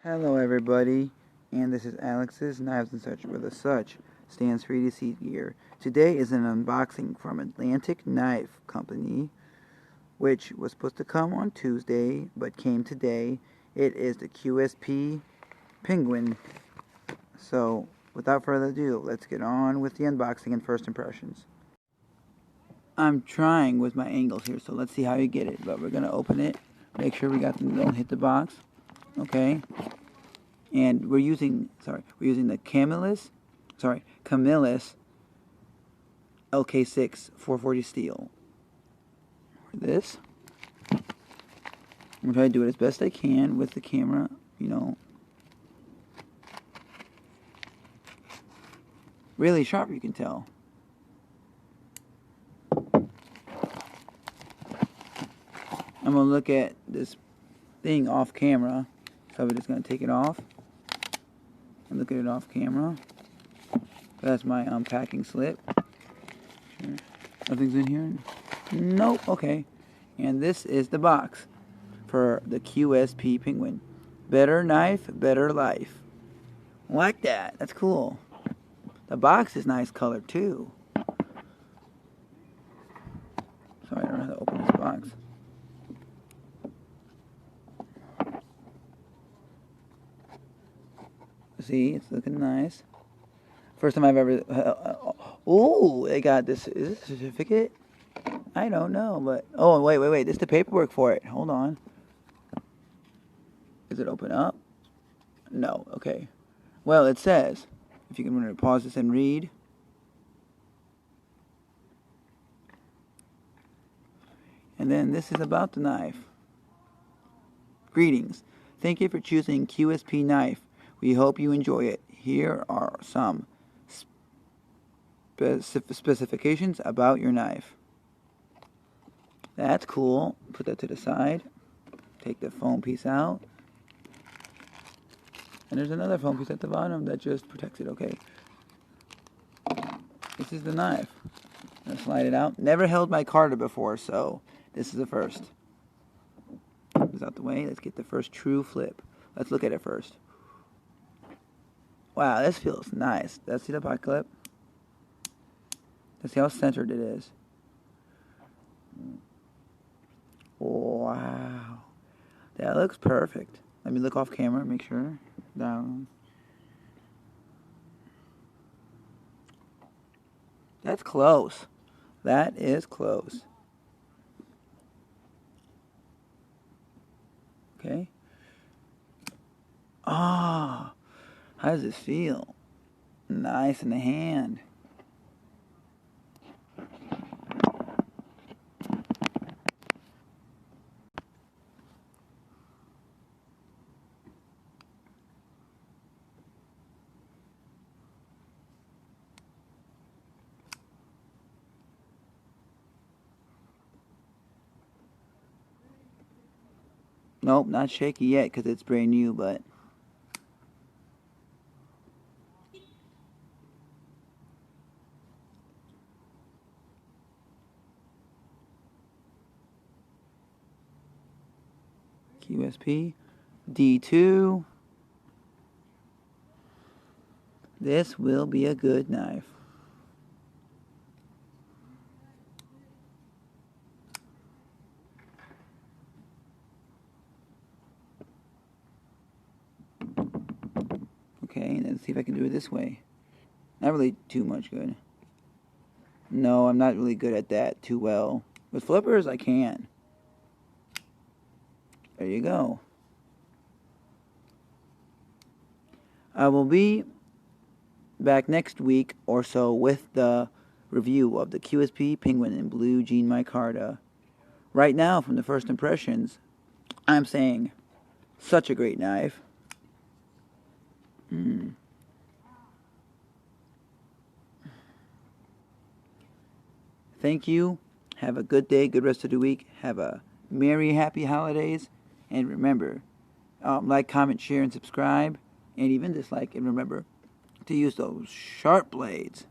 Hello everybody, and this is Alex's Knives and Such, where the such stands for EDC gear. Today is an unboxing from Atlantic Knife Company, which was supposed to come on Tuesday, but came today. It is the QSP Penguin. So, without further ado, let's get on with the unboxing and first impressions. I'm trying with my angles here, so let's see how you get it, but we're going to open it, make sure we got them, don't hit the box. Okay, and we're using the Camillus LK6 440 steel. For this, I'm gonna try to do it as best I can with the camera, really sharp, you can tell. I'm gonna look at this thing off camera. So we're just going to take it off and look at it off camera. That's my packing slip. Sure. Nothing's in here? Nope. Okay. And this is the box for the QSP Penguin. Better knife, better life. Like that. That's cool. The box is nice color too. Sorry, I don't know how to open this box. See, it's looking nice. First time I've ever... oh, they got this. Is this a certificate? I don't know, but... Oh, wait. This is the paperwork for it. Hold on. Does it open up? No, okay. Well, it says, if you can pause this and read. And then this is about the knife. Greetings. Thank you for choosing QSP Knife. We hope you enjoy it. Here are some specifications about your knife. That's cool. Put that to the side. Take the foam piece out. And there's another foam piece at the bottom that just protects it. Okay. This is the knife. I'm gonna slide it out. Never held Micarta before, so this is the first. It's out the way. Let's get the first true flip. Let's look at it first. Wow, this feels nice. Let's see the pot clip. Let's see how centered it is. Wow. That looks perfect. Let me look off camera, make sure. Down. That's close. That is close. Okay. Ah. How does this feel? Nice in the hand. Nope, not shaky yet because it's brand new, but... QSP D2. This will be a good knife. Okay, and then see if I can do it this way. Not really too much good. No, I'm not really good at that too well. With flippers, I can. There you go. I will be back next week or so with the review of the QSP Penguin in Blue Jean Micarta. Right now, from the first impressions, I'm saying such a great knife. Thank you. Have a good day, good rest of the week. Have a merry, happy holidays. And remember, like, comment, share, and subscribe. And even dislike. And remember to use those sharp blades.